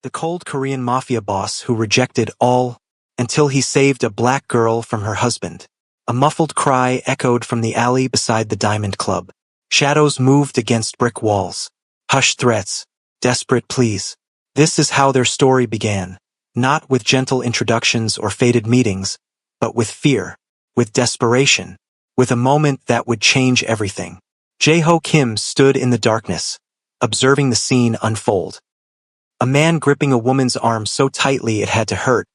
the cold Korean Mafia boss who rejected all until he saved a black girl from her husband. A muffled cry echoed from the alley beside the Diamond Club. Shadows moved against brick walls. Hushed threats. Desperate pleas. This is how their story began. Not with gentle introductions or fated meetings, but with fear, with desperation, with a moment that would change everything. Jae-ho Kim stood in the darkness, observing the scene unfold. A man gripping a woman's arm so tightly it had to hurt,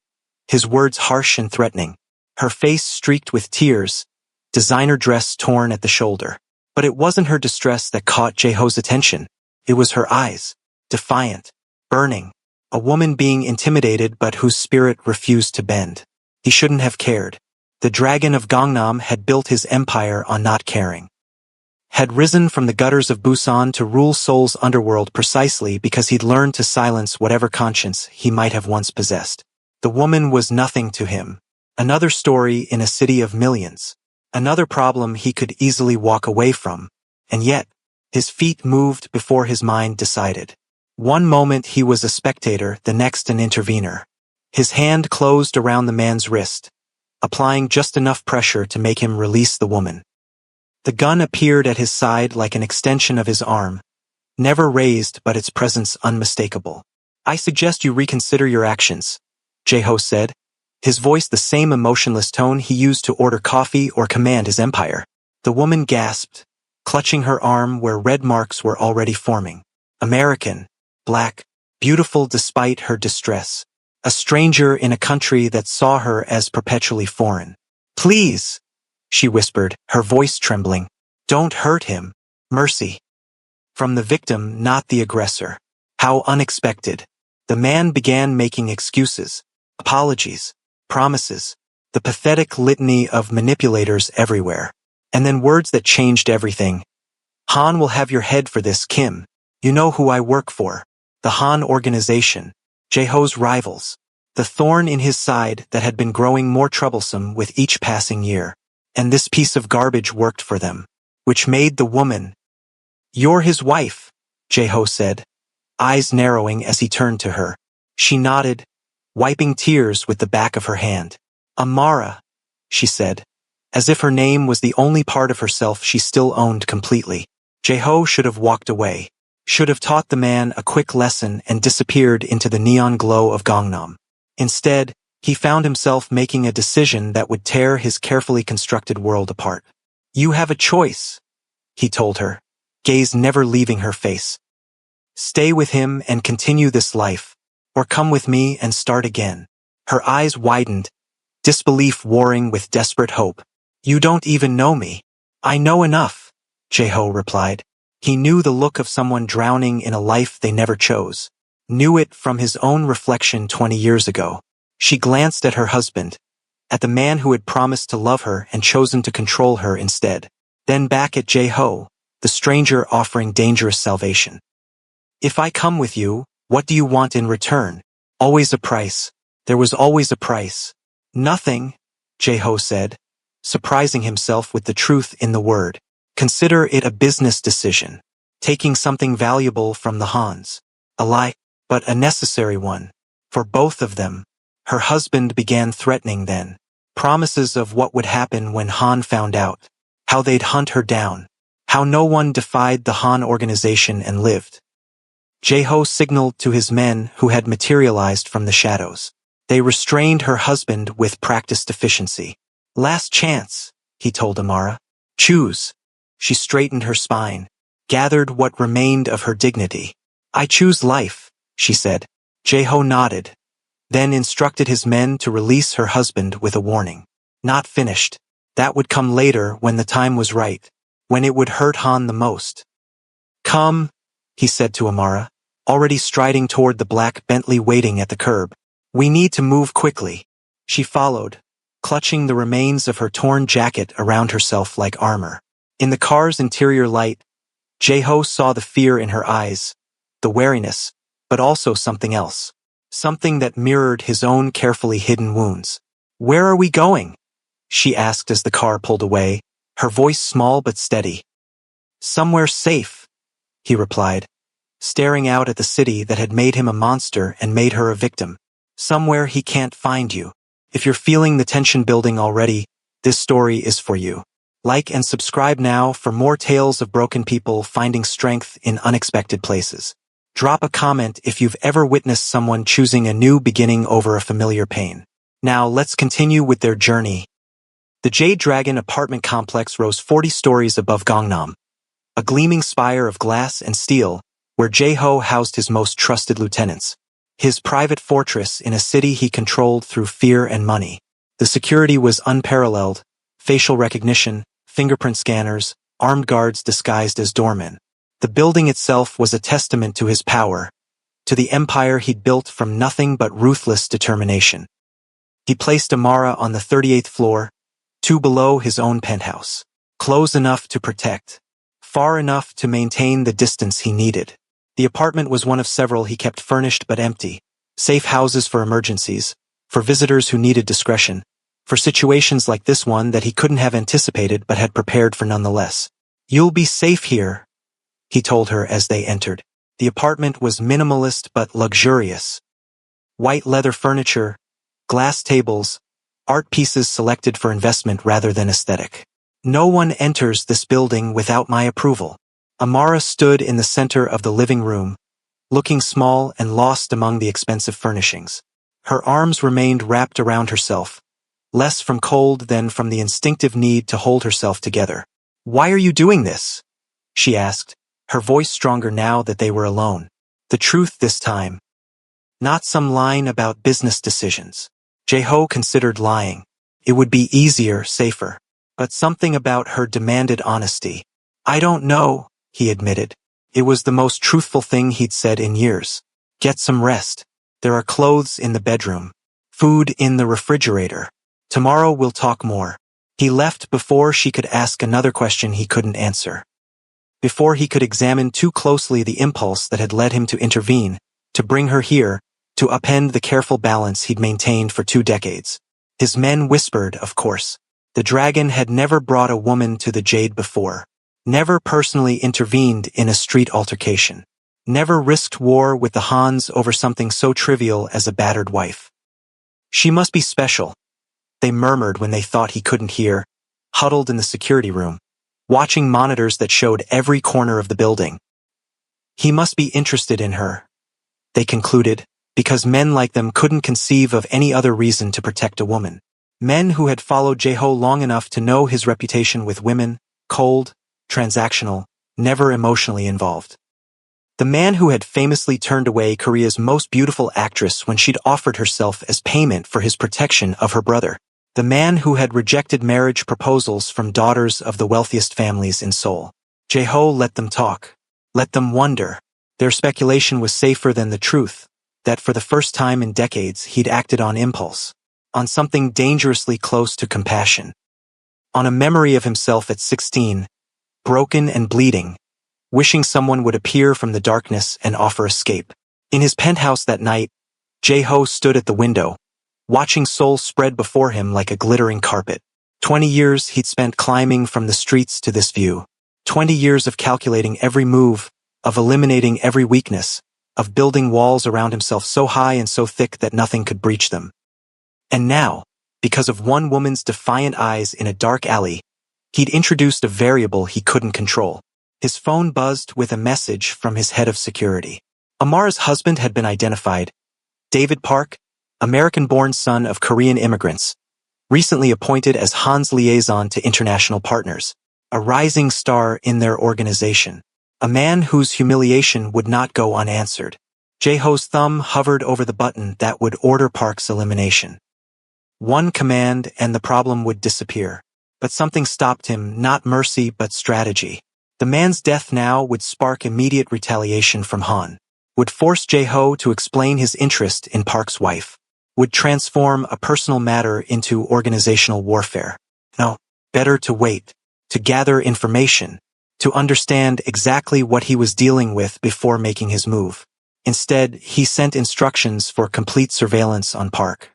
his words harsh and threatening. Her face streaked with tears, designer dress torn at the shoulder. But it wasn't her distress that caught Jae-ho's attention. It was her eyes, defiant, burning. A woman being intimidated but whose spirit refused to bend. He shouldn't have cared. The dragon of Gangnam had built his empire on not caring. Had risen from the gutters of Busan to rule Seoul's underworld precisely because he'd learned to silence whatever conscience he might have once possessed. The woman was nothing to him. Another story in a city of millions. Another problem he could easily walk away from. And yet, his feet moved before his mind decided. One moment he was a spectator, the next an intervener. His hand closed around the man's wrist, applying just enough pressure to make him release the woman. The gun appeared at his side like an extension of his arm, never raised but its presence unmistakable. "I suggest you reconsider your actions," Jae-ho said, his voice the same emotionless tone he used to order coffee or command his empire. The woman gasped, clutching her arm where red marks were already forming. American, black, beautiful despite her distress. A stranger in a country that saw her as perpetually foreign. "Please," she whispered, her voice trembling. "Don't hurt him. Mercy." From the victim, not the aggressor. How unexpected. The man began making excuses, apologies, promises, the pathetic litany of manipulators everywhere. And then words that changed everything. "Han will have your head for this, Kim. You know who I work for. The Han organization. Jae-ho's rivals. The thorn in his side that had been growing more troublesome with each passing year. And this piece of garbage worked for them. Which made the woman." "You're his wife," Jae-ho said, eyes narrowing as he turned to her. She nodded, wiping tears with the back of her hand. "Amara," she said, as if her name was the only part of herself she still owned completely. Jae-ho should have walked away, should have taught the man a quick lesson and disappeared into the neon glow of Gangnam. Instead, he found himself making a decision that would tear his carefully constructed world apart. "You have a choice," he told her, gaze never leaving her face. "Stay with him and continue this life, or come with me and start again." Her eyes widened, disbelief warring with desperate hope. "You don't even know me." "I know enough," Jae-ho replied. He knew the look of someone drowning in a life they never chose. Knew it from his own reflection 20 years ago. She glanced at her husband, at the man who had promised to love her and chosen to control her instead. Then back at Jae-ho, the stranger offering dangerous salvation. "If I come with you, what do you want in return?" "Always a price. There was always a price." "Nothing," Jae-ho said, surprising himself with the truth in the word. "Consider it a business decision. Taking something valuable from the Hans. A lie, but a necessary one. For both of them." Her husband began threatening then. Promises of what would happen when Han found out. How they'd hunt her down. How no one defied the Han organization and lived. Jae-ho signaled to his men who had materialized from the shadows. They restrained her husband with practiced efficiency. "Last chance," he told Amara. "Choose." She straightened her spine, gathered what remained of her dignity. "I choose life," she said. Jae-ho nodded, then instructed his men to release her husband with a warning. Not finished. That would come later when the time was right, when it would hurt Han the most. "Come," he said to Amara, already striding toward the black Bentley waiting at the curb. "We need to move quickly." She followed, clutching the remains of her torn jacket around herself like armor. In the car's interior light, Jae-ho saw the fear in her eyes, the wariness, but also something else. Something that mirrored his own carefully hidden wounds. "Where are we going?" she asked as the car pulled away, her voice small but steady. "Somewhere safe," he replied, staring out at the city that had made him a monster and made her a victim. Somewhere he can't find you. If you're feeling the tension building already, this story is for you. Like and subscribe now for more tales of broken people finding strength in unexpected places. Drop a comment if you've ever witnessed someone choosing a new beginning over a familiar pain. Now let's continue with their journey. The Jade Dragon apartment complex rose 40 stories above Gangnam, a gleaming spire of glass and steel, where Jae-ho housed his most trusted lieutenants. His private fortress in a city he controlled through fear and money. The security was unparalleled: facial recognition, fingerprint scanners, armed guards disguised as doormen. The building itself was a testament to his power, to the empire he'd built from nothing but ruthless determination. He placed Amara on the 38th floor, 2 below his own penthouse. Close enough to protect, far enough to maintain the distance he needed. The apartment was one of several he kept furnished but empty, safe houses for emergencies, for visitors who needed discretion, for situations like this one that he couldn't have anticipated but had prepared for nonetheless. "You'll be safe here," he told her as they entered. The apartment was minimalist but luxurious. White leather furniture, glass tables, art pieces selected for investment rather than aesthetic. "No one enters this building without my approval." Amara stood in the center of the living room, looking small and lost among the expensive furnishings. Her arms remained wrapped around herself, less from cold than from the instinctive need to hold herself together. "Why are you doing this?" she asked, her voice stronger now that they were alone. The truth this time. Not some line about business decisions. Jae-ho considered lying. It would be easier, safer. But something about her demanded honesty. "I don't know," he admitted. It was the most truthful thing he'd said in years. "Get some rest. There are clothes in the bedroom. Food in the refrigerator. Tomorrow we'll talk more." He left before she could ask another question he couldn't answer. Before he could examine too closely the impulse that had led him to intervene, to bring her here, to upend the careful balance he'd maintained for 2 decades. His men whispered, of course. The dragon had never brought a woman to the Jade before. Never personally intervened in a street altercation. Never risked war with the Hans over something so trivial as a battered wife. "She must be special," they murmured when they thought he couldn't hear, huddled in the security room, watching monitors that showed every corner of the building. "He must be interested in her," they concluded, because men like them couldn't conceive of any other reason to protect a woman. Men who had followed Jae-ho long enough to know his reputation with women: cold, transactional, never emotionally involved. The man who had famously turned away Korea's most beautiful actress when she'd offered herself as payment for his protection of her brother. The man who had rejected marriage proposals from daughters of the wealthiest families in Seoul. Jae-ho let them talk, let them wonder. Their speculation was safer than the truth, that for the first time in decades he'd acted on impulse, on something dangerously close to compassion. On a memory of himself at 16, broken and bleeding, wishing someone would appear from the darkness and offer escape. In his penthouse that night, Jae-ho stood at the window, watching Seoul spread before him like a glittering carpet. 20 years he'd spent climbing from the streets to this view. 20 years of calculating every move, of eliminating every weakness, of building walls around himself so high and so thick that nothing could breach them. And now, because of one woman's defiant eyes in a dark alley, he'd introduced a variable he couldn't control. His phone buzzed with a message from his head of security. Amara's husband had been identified. David Park, American-born son of Korean immigrants, recently appointed as Han's liaison to international partners, a rising star in their organization, a man whose humiliation would not go unanswered. Jae-ho's thumb hovered over the button that would order Park's elimination. One command and the problem would disappear. But something stopped him, not mercy but strategy. The man's death now would spark immediate retaliation from Han, would force Jae-ho to explain his interest in Park's wife, would transform a personal matter into organizational warfare. No, better to wait, to gather information, to understand exactly what he was dealing with before making his move. Instead, he sent instructions for complete surveillance on Park.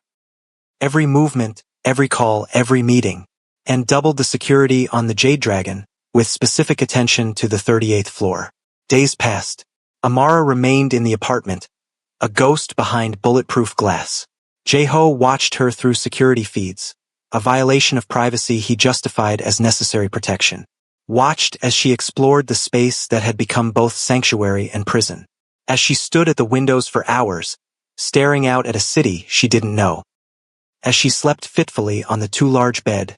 Every movement, every call, every meeting, and doubled the security on the Jade Dragon, with specific attention to the 38th floor. Days passed. Amara remained in the apartment, a ghost behind bulletproof glass. Jae-ho watched her through security feeds, a violation of privacy he justified as necessary protection. Watched as she explored the space that had become both sanctuary and prison. As she stood at the windows for hours, staring out at a city she didn't know. As she slept fitfully on the too large bed,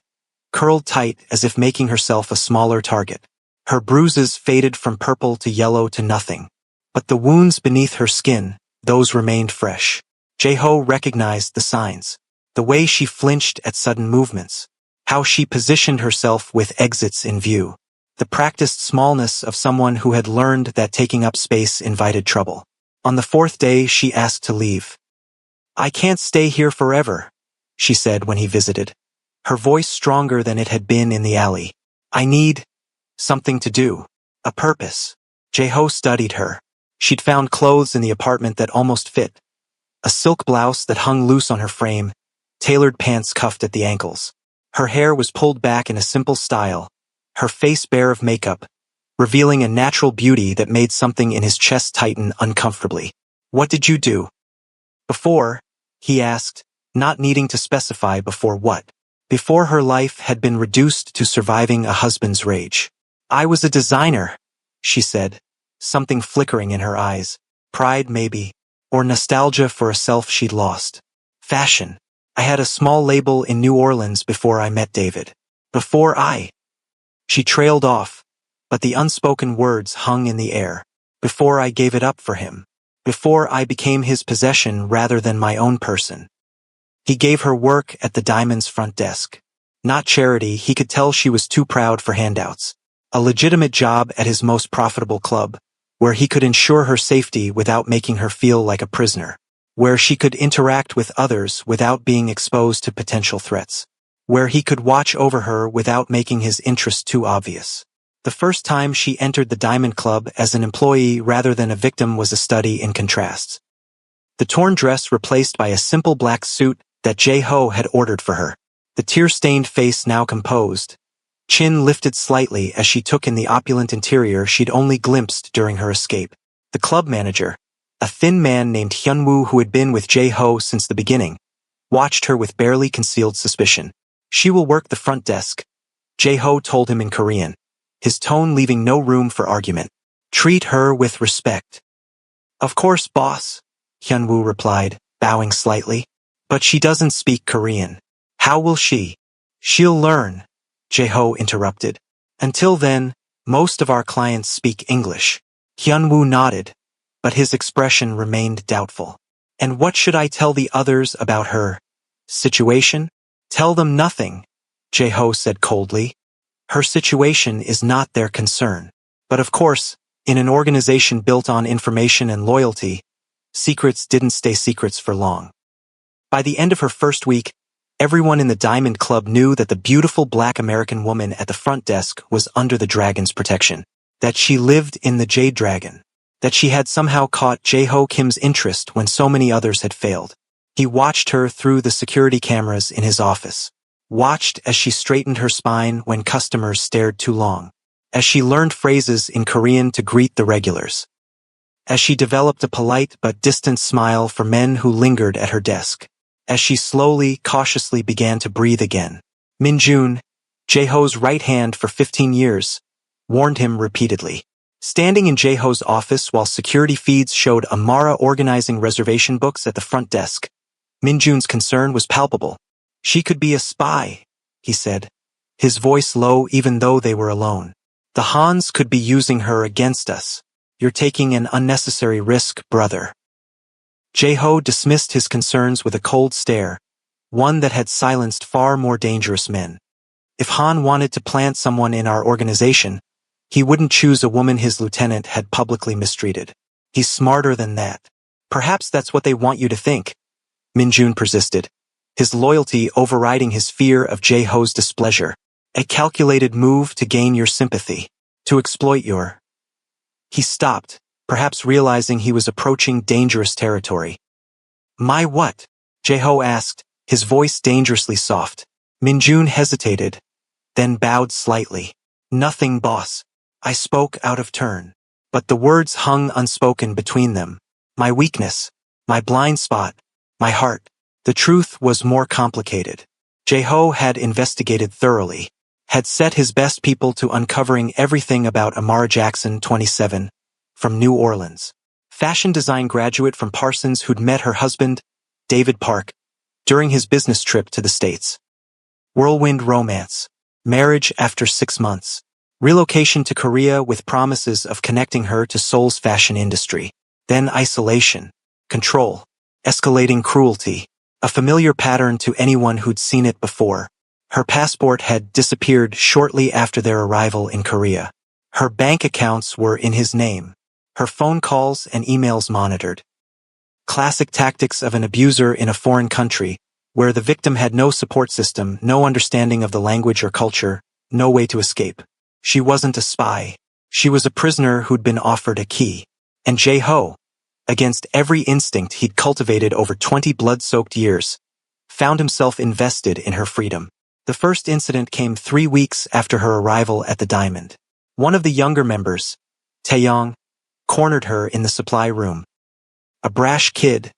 curled tight as if making herself a smaller target. Her bruises faded from purple to yellow to nothing. But the wounds beneath her skin, those remained fresh. Jae-ho recognized the signs. The way she flinched at sudden movements. How she positioned herself with exits in view. The practiced smallness of someone who had learned that taking up space invited trouble. On the fourth day, she asked to leave. "I can't stay here forever," she said when he visited. Her voice stronger than it had been in the alley. "I need something to do. A purpose." Jae-ho studied her. She'd found clothes in the apartment that almost fit. A silk blouse that hung loose on her frame, tailored pants cuffed at the ankles. Her hair was pulled back in a simple style, her face bare of makeup, revealing a natural beauty that made something in his chest tighten uncomfortably. "What did you do before?" he asked, not needing to specify before what. Before her life had been reduced to surviving a husband's rage. "I was a designer," she said, something flickering in her eyes. Pride maybe, or nostalgia for a self she'd lost. "Fashion. I had a small label in New Orleans before I met David. She trailed off, but the unspoken words hung in the air. "Before I gave it up for him. Before I became his possession rather than my own person." He gave her work at the Diamond's front desk. Not charity, he could tell she was too proud for handouts. A legitimate job at his most profitable club, where he could ensure her safety without making her feel like a prisoner. Where she could interact with others without being exposed to potential threats. Where he could watch over her without making his interest too obvious. The first time she entered the Diamond Club as an employee rather than a victim was a study in contrasts. The torn dress replaced by a simple black suit that Jae-ho had ordered for her. The tear-stained face now composed, chin lifted slightly as she took in the opulent interior she'd only glimpsed during her escape. The club manager, a thin man named Hyun-woo who had been with Jae-ho since the beginning, watched her with barely concealed suspicion. "She will work the front desk," Jae-ho told him in Korean, his tone leaving no room for argument. "Treat her with respect." "Of course, boss," Hyun-woo replied, bowing slightly. "But she doesn't speak Korean. How will she?" "She'll learn," Jae-ho interrupted. "Until then, most of our clients speak English." Hyun-woo nodded, but his expression remained doubtful. "And what should I tell the others about her situation?" "Tell them nothing," Jae-ho said coldly. "Her situation is not their concern." But of course, in an organization built on information and loyalty, secrets didn't stay secrets for long. By the end of her first week, everyone in the Diamond Club knew that the beautiful black American woman at the front desk was under the Dragon's protection. That she lived in the Jade Dragon. That she had somehow caught Jae-ho Kim's interest when so many others had failed. He watched her through the security cameras in his office. Watched as she straightened her spine when customers stared too long. As she learned phrases in Korean to greet the regulars. As she developed a polite but distant smile for men who lingered at her desk. As she slowly, cautiously began to breathe again. Min-jun, Jae-ho's right hand for 15 years, warned him repeatedly. Standing in Jae-ho's office while security feeds showed Amara organizing reservation books at the front desk, Min-jun's concern was palpable. "She could be a spy," he said, his voice low even though they were alone. "The Hans could be using her against us. You're taking an unnecessary risk, brother." Jae-ho dismissed his concerns with a cold stare, one that had silenced far more dangerous men. If Han wanted to plant someone in our organization, he wouldn't choose a woman his lieutenant had publicly mistreated. He's smarter than that. "Perhaps that's what they want you to think," Min-jun persisted, his loyalty overriding his fear of Jae-ho's displeasure. "A calculated move to gain your sympathy, to exploit your—" He stopped, perhaps realizing he was approaching dangerous territory. "My what?" Jae-ho asked, his voice dangerously soft. Min-jun hesitated, then bowed slightly. "Nothing, boss. I spoke out of turn. but the words hung unspoken between them. My weakness, my blind spot, my heart. The truth was more complicated. Jae-ho had investigated thoroughly, had set his best people to uncovering everything about Amara Jackson, 27, from New Orleans. Fashion design graduate from Parsons who'd met her husband, David Park, during his business trip to the States. Whirlwind romance. Marriage after 6 months. Relocation to Korea with promises of connecting her to Seoul's fashion industry. Then isolation. Control. Escalating cruelty. A familiar pattern to anyone who'd seen it before. Her passport had disappeared shortly after their arrival in Korea. Her bank accounts were in his name. Her phone calls and emails monitored. Classic tactics of an abuser in a foreign country, where the victim had no support system, no understanding of the language or culture, no way to escape. She wasn't a spy. She was a prisoner who'd been offered a key. And Jae-ho, against every instinct he'd cultivated over 20 blood-soaked years, found himself invested in her freedom. The first incident came 3 weeks after her arrival at the Diamond. One of the younger members, Taeyong, cornered her in the supply room. A brash kid,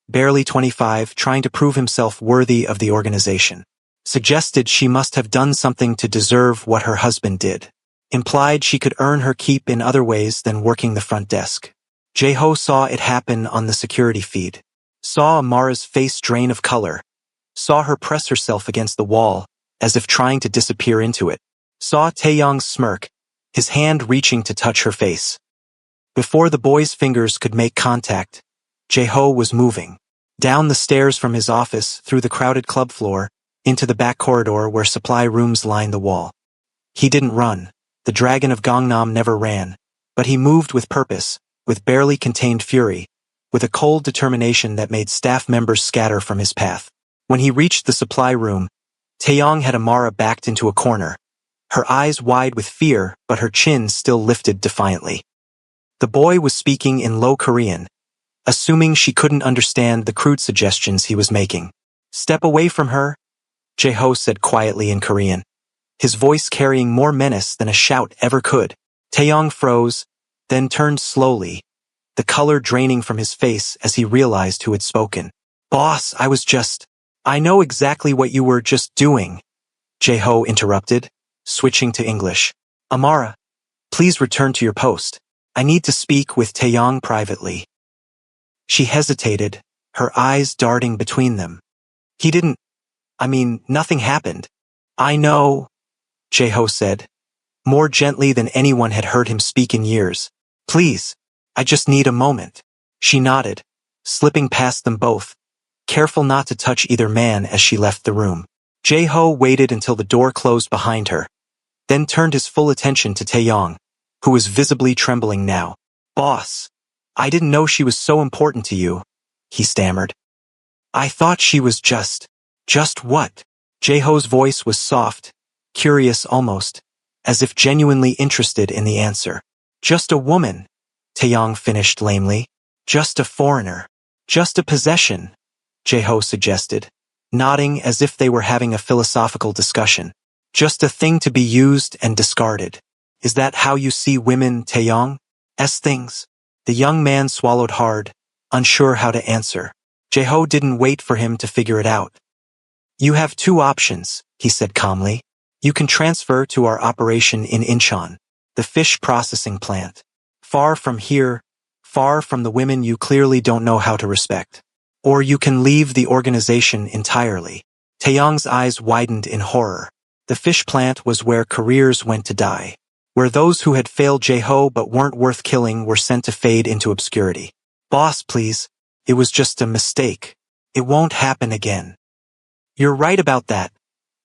barely 25, trying to prove himself worthy of the organization. Suggested she must have done something to deserve what her husband did. Implied she could earn her keep in other ways than working the front desk. Jae-ho saw it happen on the security feed. Saw Amara's face drain of color. Saw her press herself against the wall, as if trying to disappear into it. Saw Taeyong's smirk, his hand reaching to touch her face. Before the boy's fingers could make contact, Jae-ho was moving. Down the stairs from his office, through the crowded club floor, into the back corridor where supply rooms lined the wall. He didn't run. The dragon of Gangnam never ran. But he moved with purpose, with barely contained fury, with a cold determination that made staff members scatter from his path. When he reached the supply room, Taeyong had Amara backed into a corner, her eyes wide with fear but her chin still lifted defiantly. The boy was speaking in low Korean, assuming she couldn't understand the crude suggestions he was making. Step away from her, Jae-ho said quietly in Korean, his voice carrying more menace than a shout ever could. Taeyong froze, then turned slowly, the color draining from his face as he realized who had spoken. Boss, I know exactly what you were just doing, Jae-ho interrupted, switching to English. Amara, please return to your post. I need to speak with Taeyong privately. She hesitated, her eyes darting between them. Nothing happened. I know, Jae-ho said, more gently than anyone had heard him speak in years. Please, I just need a moment. She nodded, slipping past them both, careful not to touch either man as she left the room. Jae-ho waited until the door closed behind her, then turned his full attention to Taeyong, who was visibly trembling now. Boss, I didn't know she was so important to you, he stammered. I thought she was just what? Jae-ho's voice was soft, curious almost, as if genuinely interested in the answer. Just a woman, Taeyong finished lamely. Just a foreigner. Just a possession, Jae-ho suggested, nodding as if they were having a philosophical discussion. Just a thing to be used and discarded. Is that how you see women, Taeyong? As things? The young man swallowed hard, unsure how to answer. Jae-ho didn't wait for him to figure it out. You have 2 options, he said calmly. You can transfer to our operation in Incheon, the fish processing plant. Far from here, far from the women you clearly don't know how to respect. Or you can leave the organization entirely. Taeyong's eyes widened in horror. The fish plant was where careers went to die, where those who had failed Jae-ho but weren't worth killing were sent to fade into obscurity. Boss, please, it was just a mistake. It won't happen again. You're right about that,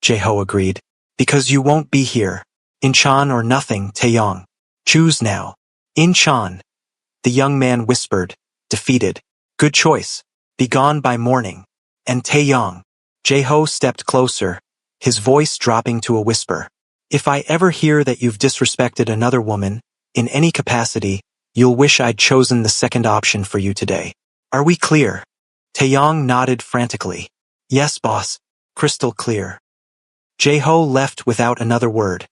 Jae-ho agreed, because you won't be here. Incheon or nothing, Taeyong. Choose now. Incheon, the young man whispered, defeated. Good choice. Be gone by morning. And Taeyong. Jae-ho stepped closer, his voice dropping to a whisper. If I ever hear that you've disrespected another woman, in any capacity, you'll wish I'd chosen the second option for you today. Are we clear? Taeyong nodded frantically. Yes, boss. Crystal clear. Jae-ho left without another word,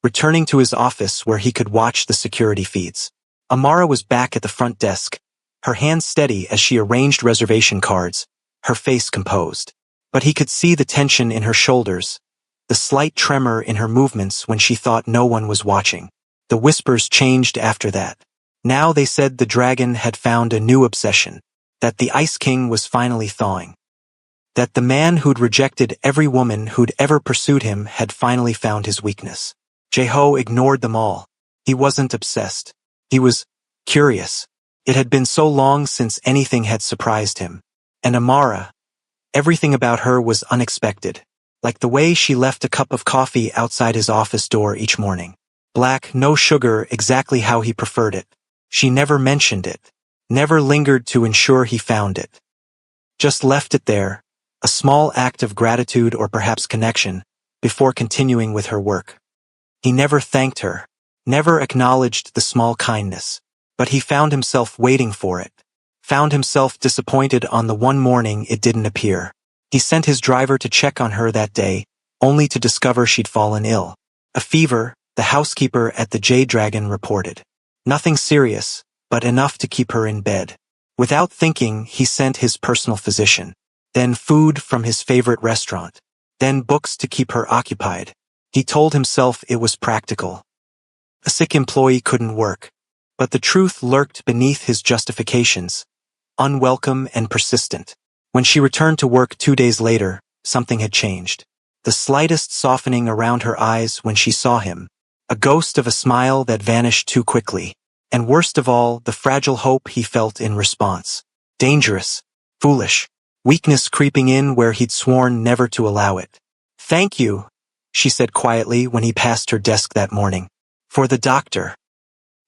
returning to his office where he could watch the security feeds. Amara was back at the front desk, her hands steady as she arranged reservation cards, her face composed. But he could see the tension in her shoulders, the slight tremor in her movements when she thought no one was watching. The whispers changed after that. Now they said the dragon had found a new obsession, that the Ice King was finally thawing. That the man who'd rejected every woman who'd ever pursued him had finally found his weakness. Jeho ignored them all. He wasn't obsessed. He was curious. It had been so long since anything had surprised him. And Amara, everything about her was unexpected. Like the way she left a cup of coffee outside his office door each morning. Black, no sugar, exactly how he preferred it. She never mentioned it. Never lingered to ensure he found it. Just left it there, a small act of gratitude or perhaps connection, before continuing with her work. He never thanked her, never acknowledged the small kindness, but he found himself waiting for it. Found himself disappointed on the one morning it didn't appear. He sent his driver to check on her that day, only to discover she'd fallen ill. A fever, the housekeeper at the Jade Dragon reported. Nothing serious, but enough to keep her in bed. Without thinking, he sent his personal physician. Then food from his favorite restaurant. Then books to keep her occupied. He told himself it was practical. A sick employee couldn't work. But the truth lurked beneath his justifications. Unwelcome and persistent. When she returned to work 2 days later, something had changed. The slightest softening around her eyes when she saw him. A ghost of a smile that vanished too quickly. And worst of all, the fragile hope he felt in response. Dangerous. Foolish. Weakness creeping in where he'd sworn never to allow it. "Thank you," she said quietly when he passed her desk that morning. "For the doctor.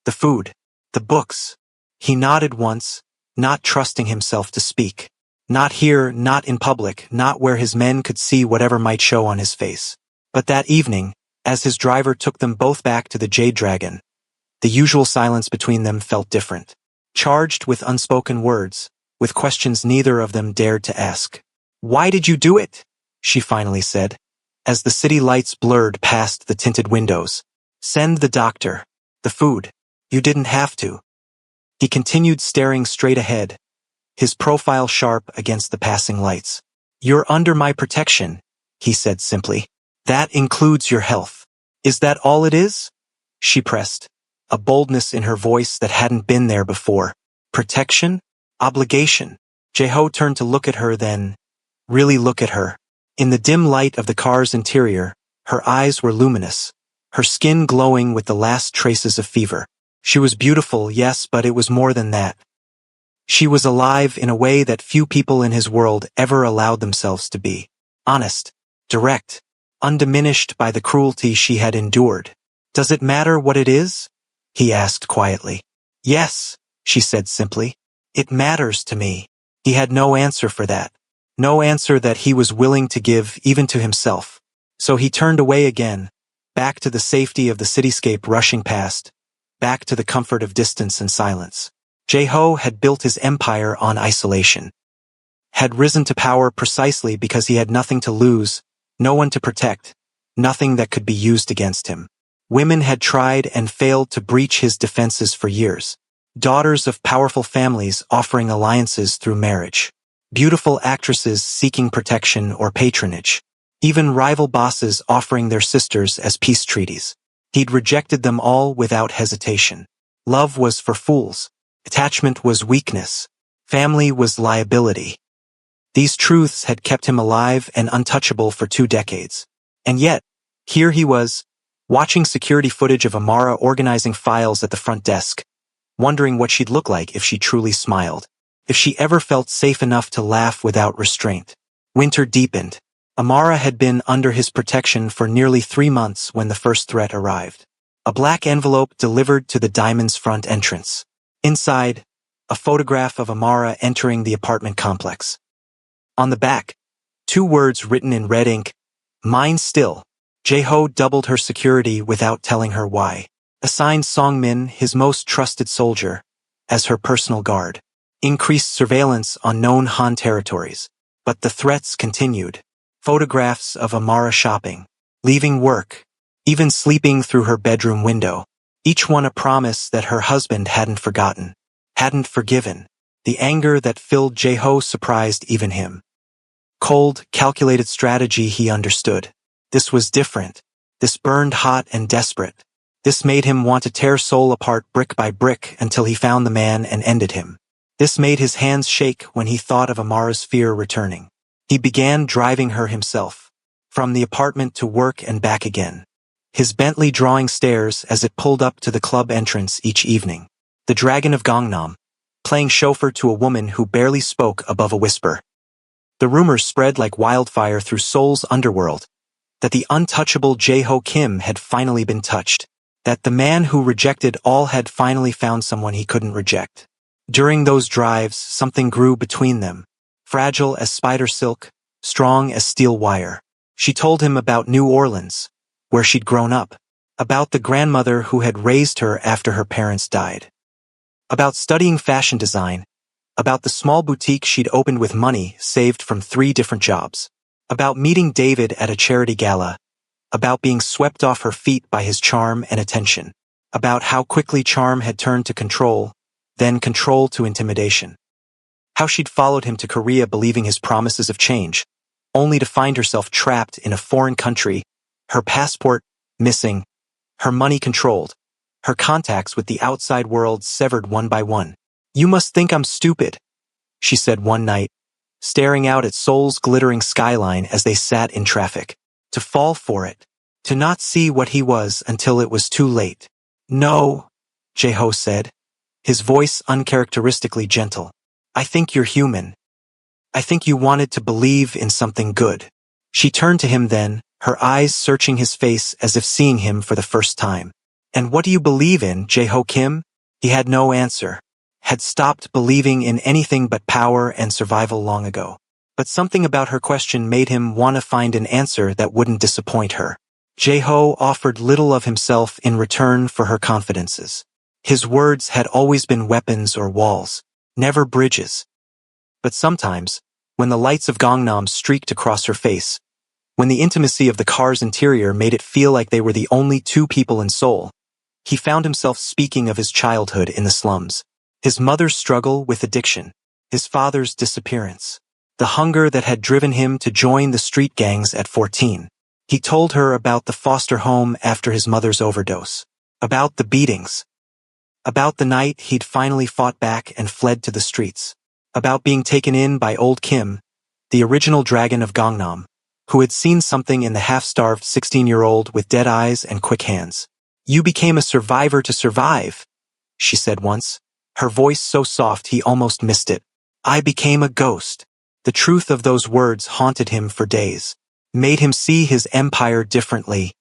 The food. The books." He nodded once, not trusting himself to speak. Not here, not in public, not where his men could see whatever might show on his face. But that evening, as his driver took them both back to the Jade Dragon, the usual silence between them felt different. Charged with unspoken words, with questions neither of them dared to ask. "Why did you do it?" she finally said, as the city lights blurred past the tinted windows. "Send the doctor. The food. You didn't have to." He continued staring straight ahead, his profile sharp against the passing lights. "You're under my protection," he said simply. "That includes your health. Is that all it is?" She pressed, a boldness in her voice that hadn't been there before. Protection? Obligation. Jeho turned to look at her then, really look at her. In the dim light of the car's interior, her eyes were luminous, her skin glowing with the last traces of fever. She was beautiful, yes, but it was more than that. She was alive in a way that few people in his world ever allowed themselves to be. Honest, direct, undiminished by the cruelty she had endured. "Does it matter what it is?" he asked quietly. "Yes," she said simply. "It matters to me." He had no answer for that. No answer that he was willing to give even to himself. So he turned away again, back to the safety of the cityscape rushing past, back to the comfort of distance and silence. Jeho had built his empire on isolation. Had risen to power precisely because he had nothing to lose, no one to protect, nothing that could be used against him. Women had tried and failed to breach his defenses for years. Daughters of powerful families offering alliances through marriage. Beautiful actresses seeking protection or patronage. Even rival bosses offering their sisters as peace treaties. He'd rejected them all without hesitation. Love was for fools. Attachment was weakness. Family was liability. These truths had kept him alive and untouchable for 2 decades. And yet, here he was, watching security footage of Amara organizing files at the front desk, wondering what she'd look like if she truly smiled, if she ever felt safe enough to laugh without restraint. Winter deepened. Amara had been under his protection for nearly 3 months when the first threat arrived. A black envelope delivered to the Diamond's front entrance. Inside, a photograph of Amara entering the apartment complex. On the back, 2 words written in red ink, "Mine still." Jeho doubled her security without telling her why. Assigned Songmin, his most trusted soldier, as her personal guard. Increased surveillance on known Han territories. But the threats continued. Photographs of Amara shopping, leaving work, even sleeping through her bedroom window. Each one a promise that her husband hadn't forgotten, hadn't forgiven. The anger that filled Jae-ho surprised even him. Cold, calculated strategy he understood. This was different. This burned hot and desperate. This made him want to tear Seoul apart brick by brick until he found the man and ended him. This made his hands shake when he thought of Amara's fear returning. He began driving her himself, from the apartment to work and back again. His Bentley drawing stairs as it pulled up to the club entrance each evening. The Dragon of Gangnam, playing chauffeur to a woman who barely spoke above a whisper. The rumors spread like wildfire through Seoul's underworld, that the untouchable Jae-ho Kim had finally been touched, that the man who rejected all had finally found someone he couldn't reject. During those drives, something grew between them, fragile as spider silk, strong as steel wire. She told him about New Orleans, where she'd grown up, about the grandmother who had raised her after her parents died, about studying fashion design, about the small boutique she'd opened with money saved from 3 different jobs, about meeting David at a charity gala, about being swept off her feet by his charm and attention, about how quickly charm had turned to control, then control to intimidation. How she'd followed him to Korea believing his promises of change, only to find herself trapped in a foreign country, her passport missing, her money controlled, her contacts with the outside world severed one by one. "You must think I'm stupid," she said one night, staring out at Seoul's glittering skyline as they sat in traffic. To fall for it, to not see what he was until it was too late. "No," Jae-ho said, his voice uncharacteristically gentle. "I think you're human. I think you wanted to believe in something good." She turned to him then, her eyes searching his face as if seeing him for the first time. "And what do you believe in, Jae-ho Kim?" He had no answer. Had stopped believing in anything but power and survival long ago. But something about her question made him want to find an answer that wouldn't disappoint her. Jae-ho offered little of himself in return for her confidences. His words had always been weapons or walls, never bridges. But sometimes, when the lights of Gangnam streaked across her face, when the intimacy of the car's interior made it feel like they were the only 2 people in Seoul, he found himself speaking of his childhood in the slums, his mother's struggle with addiction, his father's disappearance, the hunger that had driven him to join the street gangs at 14. He told her about the foster home after his mother's overdose, about the beatings, about the night he'd finally fought back and fled to the streets, about being taken in by old Kim, the original dragon of Gangnam, who had seen something in the half-starved 16-year-old with dead eyes and quick hands. "You became a survivor to survive," she said once, her voice so soft he almost missed it. "I became a ghost." The truth of those words haunted him for days, made him see his empire differently,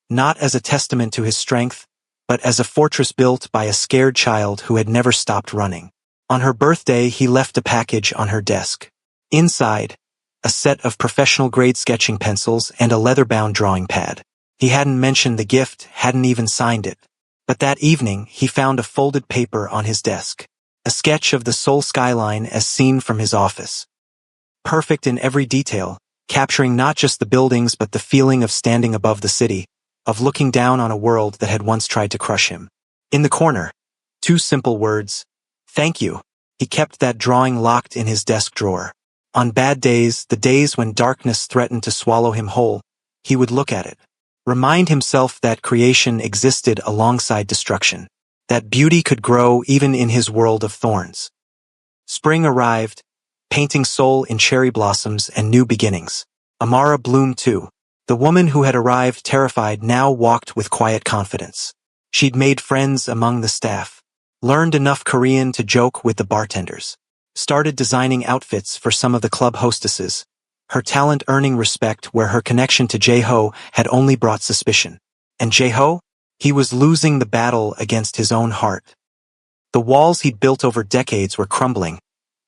not as a testament to his strength, but as a fortress built by a scared child who had never stopped running. On her birthday, he left a package on her desk. Inside, a set of professional-grade sketching pencils and a leather-bound drawing pad. He hadn't mentioned the gift, hadn't even signed it. But that evening, he found a folded paper on his desk, a sketch of the Seoul skyline as seen from his office. Perfect in every detail, capturing not just the buildings but the feeling of standing above the city, of looking down on a world that had once tried to crush him. In the corner, 2 simple words, "Thank you." He kept that drawing locked in his desk drawer. On bad days, the days when darkness threatened to swallow him whole, he would look at it, remind himself that creation existed alongside destruction, that beauty could grow even in his world of thorns. Spring arrived, painting Seoul in cherry blossoms and new beginnings. Amara bloomed too. The woman who had arrived terrified now walked with quiet confidence. She'd made friends among the staff, learned enough Korean to joke with the bartenders, started designing outfits for some of the club hostesses, her talent earning respect where her connection to Jae-ho had only brought suspicion. And Jae-ho? He was losing the battle against his own heart. The walls he'd built over decades were crumbling,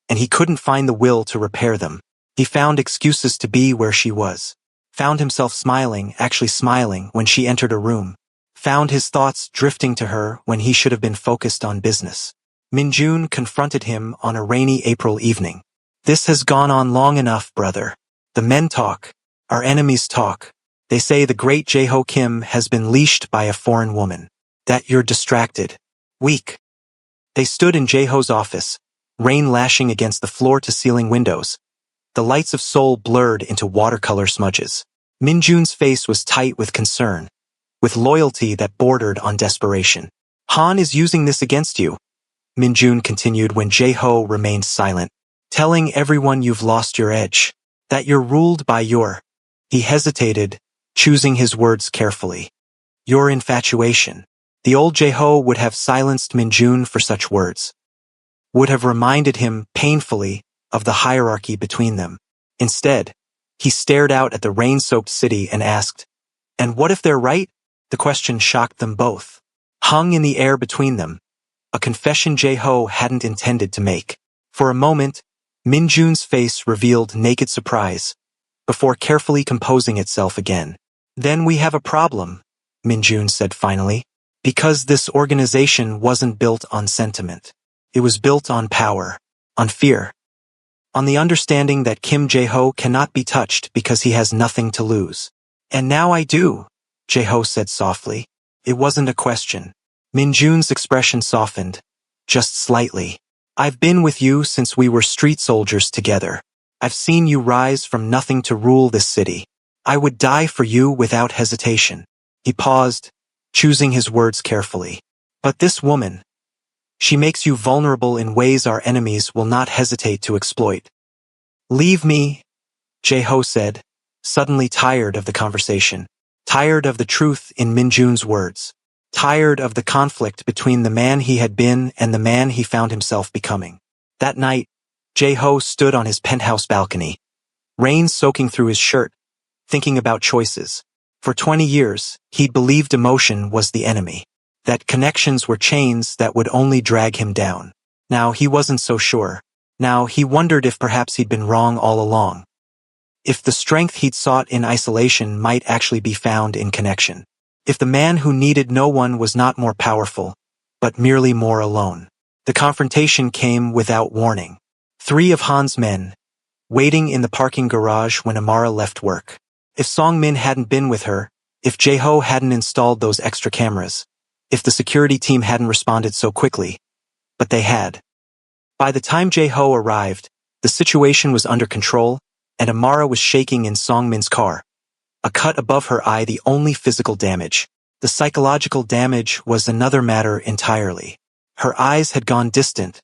and he couldn't find the will to repair them. He found excuses to be where she was. Found himself smiling, actually smiling, when she entered a room. Found his thoughts drifting to her when he should have been focused on business. Minjun confronted him on a rainy April evening. "This has gone on long enough, brother. The men talk. Our enemies talk. They say the great Jae-ho Kim has been leashed by a foreign woman. That you're distracted. Weak. They stood in Jae-ho's office, rain lashing against the floor-to-ceiling windows. The lights of Seoul blurred into watercolor smudges. Min-jun's face was tight with concern, with loyalty that bordered on desperation. Han is using this against you, Min-jun continued when Jae-ho remained silent, telling everyone you've lost your edge, that you're ruled by your... He hesitated, choosing his words carefully. Your infatuation. The old Jae-ho would have silenced Min-jun for such words. Would have reminded him, painfully, of the hierarchy between them. Instead, he stared out at the rain-soaked city and asked, "And what if they're right?" The question shocked them both. Hung in the air between them, a confession Jae-ho hadn't intended to make. For a moment, Min-jun's face revealed naked surprise, before carefully composing itself again. "Then we have a problem," Min-jun said finally, "because this organization wasn't built on sentiment. It was built on power, on fear, on the understanding that Kim Jae-ho cannot be touched because he has nothing to lose. And now I do," Jae-ho said softly. It wasn't a question. Min-jun's expression softened, just slightly. "I've been with you since we were street soldiers together. I've seen you rise from nothing to rule this city. I would die for you without hesitation." He paused, choosing his words carefully. "But this woman, she makes you vulnerable in ways our enemies will not hesitate to exploit." "Leave me," Jae-ho said, suddenly tired of the conversation, tired of the truth in Min-jun's words, tired of the conflict between the man he had been and the man he found himself becoming. That night, Jae-ho stood on his penthouse balcony, rain soaking through his shirt, thinking about choices. For 20 years, he'd believed emotion was the enemy, that connections were chains that would only drag him down. Now he wasn't so sure. Now he wondered if perhaps he'd been wrong all along. If the strength he'd sought in isolation might actually be found in connection. If the man who needed no one was not more powerful, but merely more alone. The confrontation came without warning. 3 of Han's men, waiting in the parking garage when Amara left work. If Song-min hadn't been with her, if Jae-ho hadn't installed those extra cameras, if the security team hadn't responded so quickly. But they had. By the time Jae-ho arrived, the situation was under control, and Amara was shaking in Song-min's car. A cut above her eye, the only physical damage. The psychological damage was another matter entirely. Her eyes had gone distant,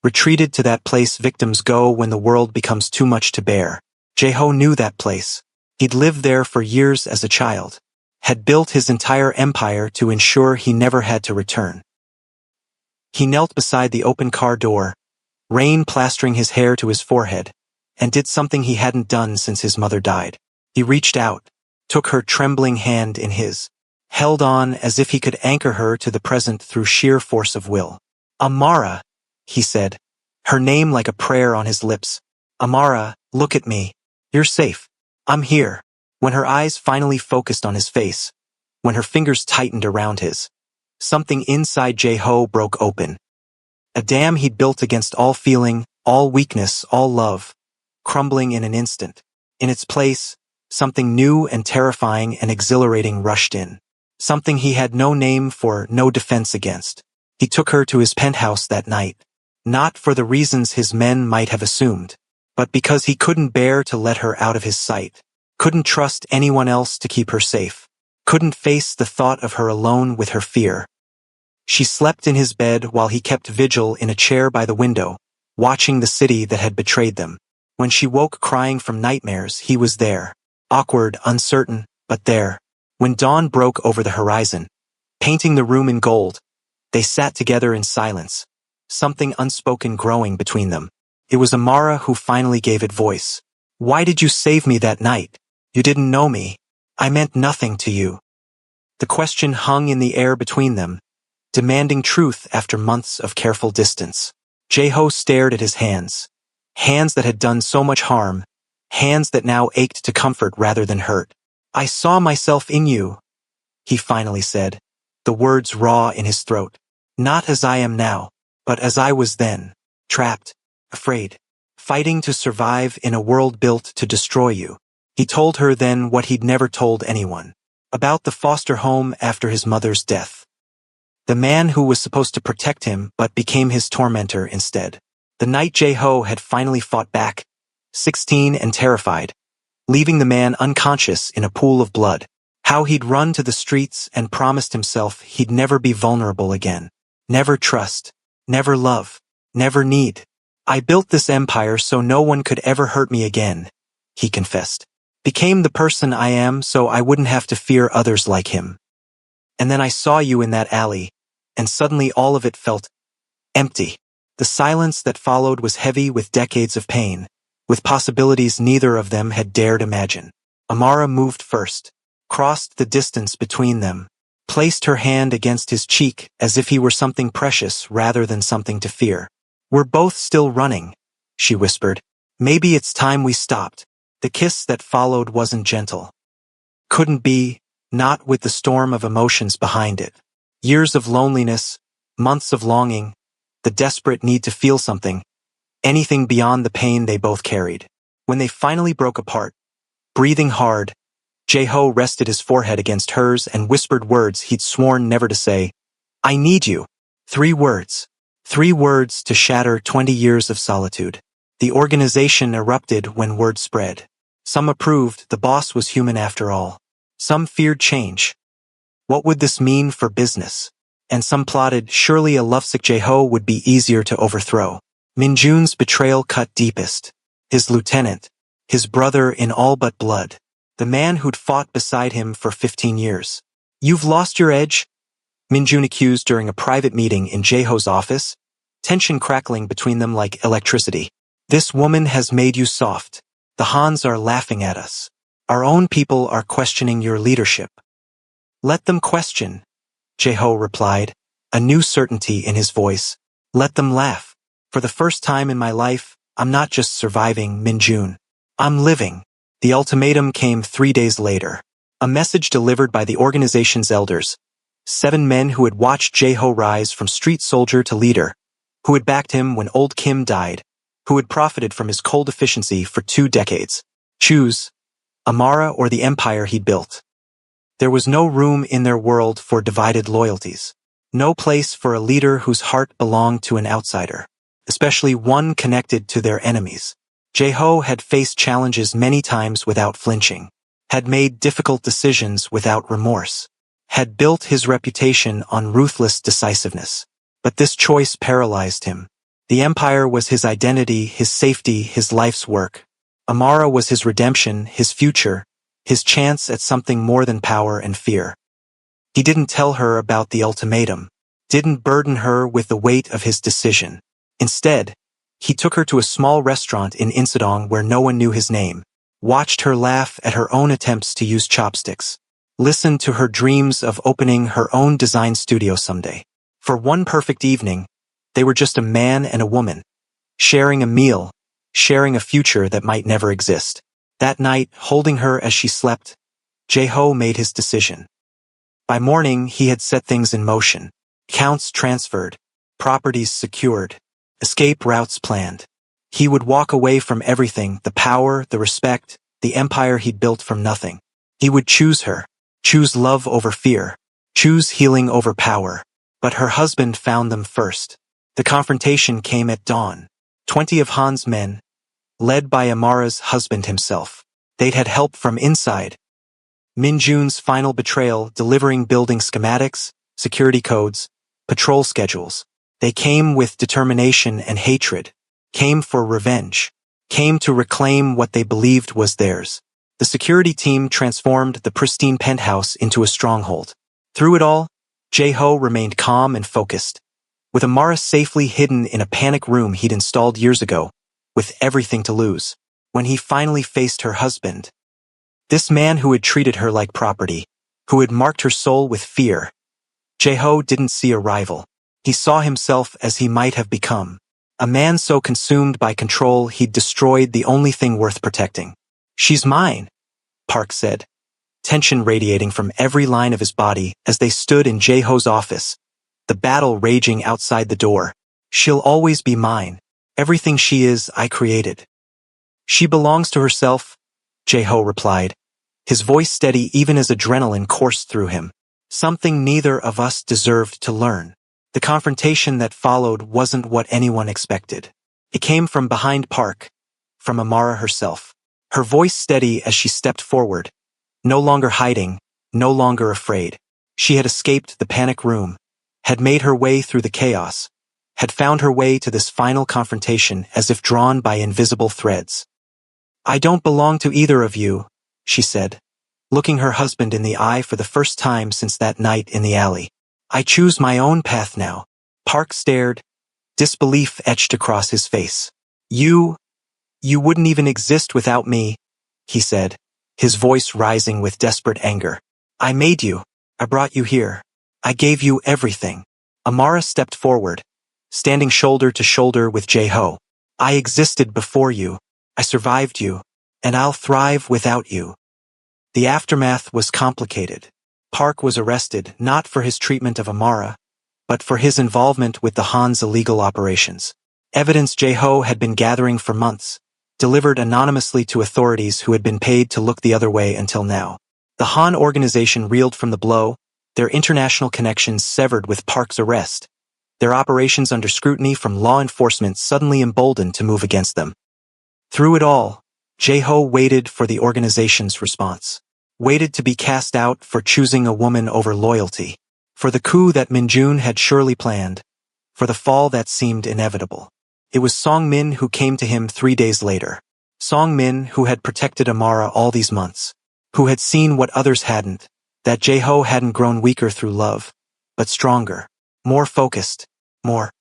retreated to that place victims go when the world becomes too much to bear. Jae-ho knew that place. He'd lived there for years as a child, had built his entire empire to ensure he never had to return. He knelt beside the open car door, rain plastering his hair to his forehead, and did something he hadn't done since his mother died. He reached out, took her trembling hand in his, held on as if he could anchor her to the present through sheer force of will. "Amara," he said, her name like a prayer on his lips. "Amara, look at me. You're safe. I'm here." When her eyes finally focused on his face, when her fingers tightened around his, something inside Jae-ho broke open. A dam he'd built against all feeling, all weakness, all love, crumbling in an instant. In its place, something new and terrifying and exhilarating rushed in. Something he had no name for, no defense against. He took her to his penthouse that night, not for the reasons his men might have assumed, but because he couldn't bear to let her out of his sight, couldn't trust anyone else to keep her safe, couldn't face the thought of her alone with her fear. She slept in his bed while he kept vigil in a chair by the window, watching the city that had betrayed them. When she woke crying from nightmares, he was there. Awkward, uncertain, but there. When dawn broke over the horizon, painting the room in gold, they sat together in silence, something unspoken growing between them. It was Amara who finally gave it voice. "Why did you save me that night? You didn't know me. I meant nothing to you." The question hung in the air between them, demanding truth after months of careful distance. Jae-ho stared at his hands. Hands that had done so much harm, hands that now ached to comfort rather than hurt. "I saw myself in you," he finally said, the words raw in his throat. "Not as I am now, but as I was then, trapped, afraid, fighting to survive in a world built to destroy you." He told her then what he'd never told anyone, about the foster home after his mother's death. The man who was supposed to protect him but became his tormentor instead. The night Jae-ho had finally fought back, 16 and terrified, leaving the man unconscious in a pool of blood. How he'd run to the streets and promised himself he'd never be vulnerable again. Never trust. Never love. Never need. I built this empire so no one could ever hurt me again, he confessed. Became the person I am so I wouldn't have to fear others like him. And then I saw you in that alley, and suddenly all of it felt empty. The silence that followed was heavy with decades of pain, with possibilities neither of them had dared imagine. Amara moved first, crossed the distance between them, placed her hand against his cheek as if he were something precious rather than something to fear. We're both still running, she whispered. Maybe it's time we stopped. The kiss that followed wasn't gentle. Couldn't be, not with the storm of emotions behind it. Years of loneliness, months of longing, the desperate need to feel something, anything beyond the pain they both carried. When they finally broke apart, breathing hard, Jae-ho rested his forehead against hers and whispered words he'd sworn never to say. I need you. 3 words. 3 words to shatter 20 years of solitude. The organization erupted when word spread. Some approved the boss was human after all. Some feared change. What would this mean for business? And some plotted surely a lovesick Jae-ho would be easier to overthrow. Min-jun's betrayal cut deepest. His lieutenant, his brother in all but blood, the man who'd fought beside him for 15 years. You've lost your edge? Min-jun accused during a private meeting in Jae-ho's office, tension crackling between them like electricity. This woman has made you soft. The Hans are laughing at us. Our own people are questioning your leadership. Let them question, Jae-ho replied, a new certainty in his voice. Let them laugh. For the first time in my life, I'm not just surviving, Min-jun. I'm living. The ultimatum came 3 days later. A message delivered by the organization's elders. 7 men who had watched Jae-ho rise from street soldier to leader, who had backed him when old Kim died, who had profited from his cold efficiency for 2 decades. Choose Amara or the empire he'd built. There was no room in their world for divided loyalties. No place for a leader whose heart belonged to an outsider, especially one connected to their enemies. Jae-ho had faced challenges many times without flinching, had made difficult decisions without remorse, had built his reputation on ruthless decisiveness. But this choice paralyzed him. The empire was his identity, his safety, his life's work. Amara was his redemption, his future, his chance at something more than power and fear. He didn't tell her about the ultimatum, didn't burden her with the weight of his decision. Instead, he took her to a small restaurant in Insadong where no one knew his name, watched her laugh at her own attempts to use chopsticks, listened to her dreams of opening her own design studio someday. For one perfect evening, they were just a man and a woman, sharing a meal, sharing a future that might never exist. That night, holding her as she slept, Jae-ho made his decision. By morning, he had set things in motion. Accounts transferred, properties secured, escape routes planned. He would walk away from everything, the power, the respect, the empire he'd built from nothing. He would choose her, choose love over fear, choose healing over power. But her husband found them first. The confrontation came at dawn. 20 of Han's men, led by Amara's husband himself. They'd had help from inside. Min-jun's final betrayal, delivering building schematics, security codes, patrol schedules. They came with determination and hatred, came for revenge, came to reclaim what they believed was theirs. The security team transformed the pristine penthouse into a stronghold. Through it all, Jae-ho remained calm and focused, with Amara safely hidden in a panic room he'd installed years ago, with everything to lose. When he finally faced her husband, this man who had treated her like property, who had marked her soul with fear, Jae-ho didn't see a rival. He saw himself as he might have become, a man so consumed by control he'd destroyed the only thing worth protecting. She's mine, Park said, tension radiating from every line of his body as they stood in Jae-ho's office, the battle raging outside the door. She'll always be mine. Everything she is, I created. She belongs to herself, Jae-ho replied, his voice steady even as adrenaline coursed through him. Something neither of us deserved to learn. The confrontation that followed wasn't what anyone expected. It came from behind Park, from Amara herself. Her voice steady as she stepped forward, no longer hiding, no longer afraid. She had escaped the panic room, had made her way through the chaos, had found her way to this final confrontation as if drawn by invisible threads. "I don't belong to either of you," she said, looking her husband in the eye for the first time since that night in the alley. "I choose my own path now." Park stared, disbelief etched across his face. You wouldn't even exist without me," he said, his voice rising with desperate anger. "I made you. I brought you here. I gave you everything." Amara stepped forward, standing shoulder to shoulder with Jae-ho. "I existed before you. I survived you. And I'll thrive without you." The aftermath was complicated. Park was arrested not for his treatment of Amara, but for his involvement with the Han's illegal operations. Evidence Jae-ho had been gathering for months, delivered anonymously to authorities who had been paid to look the other way until now. The Han organization reeled from the blow, their international connections severed with Park's arrest, their operations under scrutiny from law enforcement suddenly emboldened to move against them. Through it all, Jae-ho waited for the organization's response. Waited to be cast out for choosing a woman over loyalty. For the coup that Min-jun had surely planned. For the fall that seemed inevitable. It was Song-min who came to him 3 days later. Song-min who had protected Amara all these months. Who had seen what others hadn't. That Jae-ho hadn't grown weaker through love, but stronger. More focused. More.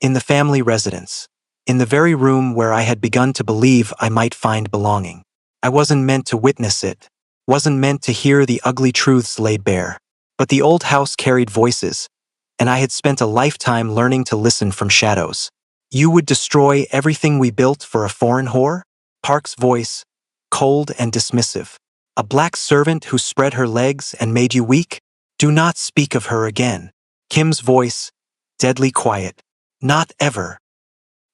In the family residence. In the very room where I had begun to believe I might find belonging. I wasn't meant to witness it. Wasn't meant to hear the ugly truths laid bare. But the old house carried voices, and I had spent a lifetime learning to listen from shadows. "You would destroy everything we built for a foreign whore?" Park's voice, cold and dismissive. "A black servant who spread her legs and made you weak? Do not speak of her again." Kim's voice, deadly quiet. "Not ever.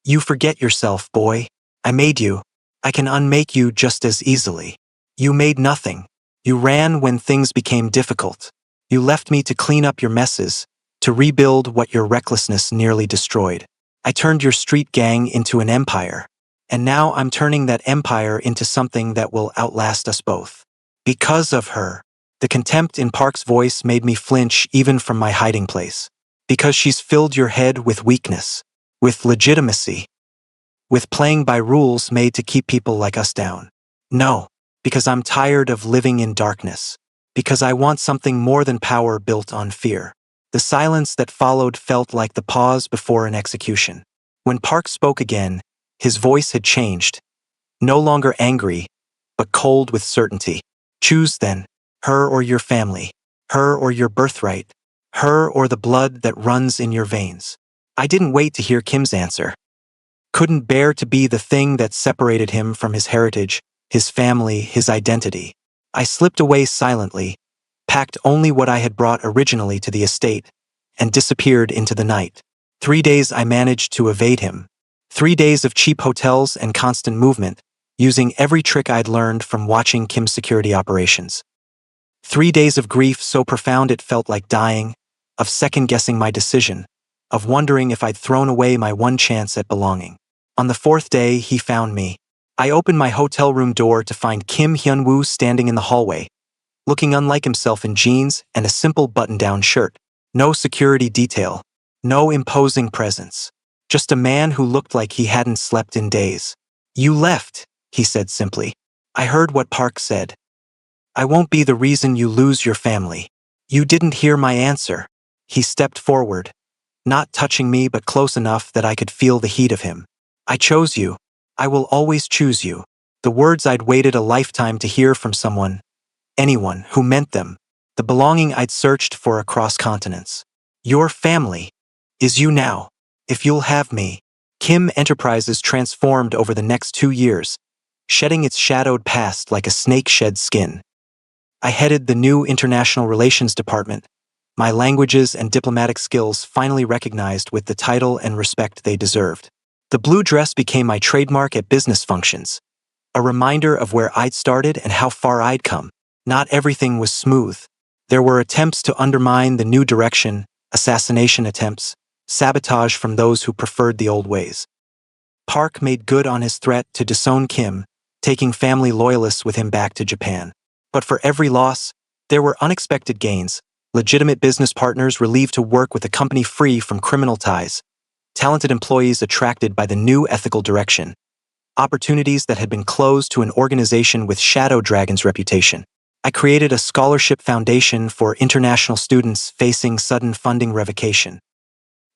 You forget yourself, boy. I made you. I can unmake you just as easily. You made nothing. You ran when things became difficult. You left me to clean up your messes, to rebuild what your recklessness nearly destroyed. I turned your street gang into an empire. And now I'm turning that empire into something that will outlast us both. Because of her." The contempt in Park's voice made me flinch even from my hiding place. "Because she's filled your head with weakness. With legitimacy. With playing by rules made to keep people like us down. No, because I'm tired of living in darkness. Because I want something more than power built on fear." The silence that followed felt like the pause before an execution. When Park spoke again, his voice had changed. No longer angry, but cold with certainty. "Choose then, her or your family, her or your birthright, her or the blood that runs in your veins." I didn't wait to hear Kim's answer. Couldn't bear to be the thing that separated him from his heritage, his family, his identity. I slipped away silently, packed only what I had brought originally to the estate, and disappeared into the night. 3 days I managed to evade him. 3 days of cheap hotels and constant movement, using every trick I'd learned from watching Kim's security operations. 3 days of grief so profound it felt like dying, of second-guessing my decision, of wondering if I'd thrown away my one chance at belonging. On the 4th day, he found me. I opened my hotel room door to find Kim Hyun-woo standing in the hallway, looking unlike himself in jeans and a simple button-down shirt. No security detail. No imposing presence. Just a man who looked like he hadn't slept in days. "You left," he said simply. I heard what Park said. "I won't be the reason you lose your family." "You didn't hear my answer." He stepped forward, not touching me but close enough that I could feel the heat of him. "I chose you. I will always choose you." The words I'd waited a lifetime to hear from someone, anyone who meant them, the belonging I'd searched for across continents. "Your family is you now, if you'll have me." Kim Enterprises transformed over the next 2 years, shedding its shadowed past like a snake sheds skin. I headed the new International Relations Department, my languages and diplomatic skills finally recognized with the title and respect they deserved. The blue dress became my trademark at business functions, a reminder of where I'd started and how far I'd come. Not everything was smooth. There were attempts to undermine the new direction, assassination attempts, sabotage from those who preferred the old ways. Park made good on his threat to disown Kim, taking family loyalists with him back to Japan. But for every loss, there were unexpected gains, legitimate business partners relieved to work with a company free from criminal ties, talented employees attracted by the new ethical direction, opportunities that had been closed to an organization with Shadow Dragon's reputation. I created a scholarship foundation for international students facing sudden funding revocation,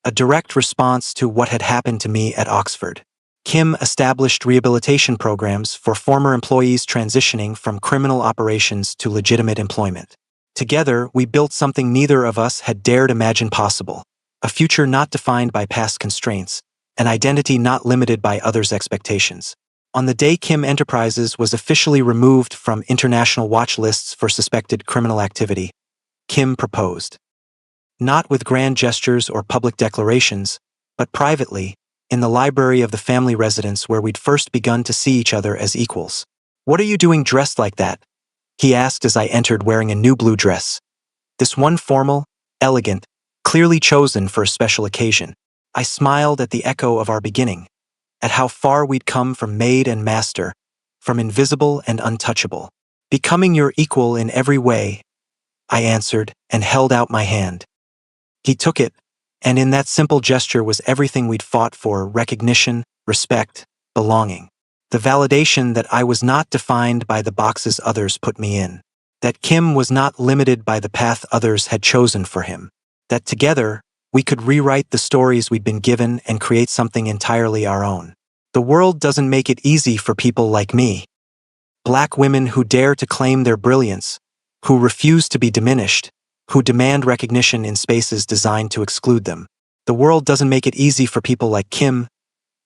a direct response to what had happened to me at Oxford. Kim established rehabilitation programs for former employees transitioning from criminal operations to legitimate employment. Together, we built something neither of us had dared imagine possible, a future not defined by past constraints, an identity not limited by others' expectations. On the day Kim Enterprises was officially removed from international watch lists for suspected criminal activity, Kim proposed. Not with grand gestures or public declarations, but privately, in the library of the family residence where we'd first begun to see each other as equals. "What are you doing dressed like that?" he asked as I entered wearing a new blue dress. This one formal, elegant, clearly chosen for a special occasion. I smiled at the echo of our beginning, at how far we'd come from maid and master, from invisible and untouchable. "Becoming your equal in every way," I answered and held out my hand. He took it, and in that simple gesture was everything we'd fought for: recognition, respect, belonging. The validation that I was not defined by the boxes others put me in. That Kim was not limited by the path others had chosen for him. That together, we could rewrite the stories we'd been given and create something entirely our own. The world doesn't make it easy for people like me. Black women who dare to claim their brilliance, who refuse to be diminished, who demand recognition in spaces designed to exclude them. The world doesn't make it easy for people like Kim,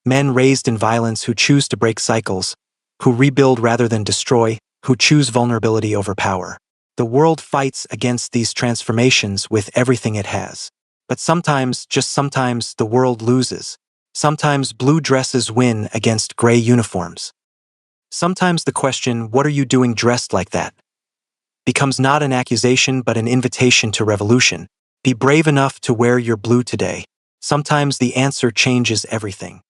men raised in violence who choose to break cycles, who rebuild rather than destroy, who choose vulnerability over power. The world fights against these transformations with everything it has. But sometimes, just sometimes, the world loses. Sometimes blue dresses win against gray uniforms. Sometimes the question, "What are you doing dressed like that?" becomes not an accusation but an invitation to revolution. Be brave enough to wear your blue today. Sometimes the answer changes everything.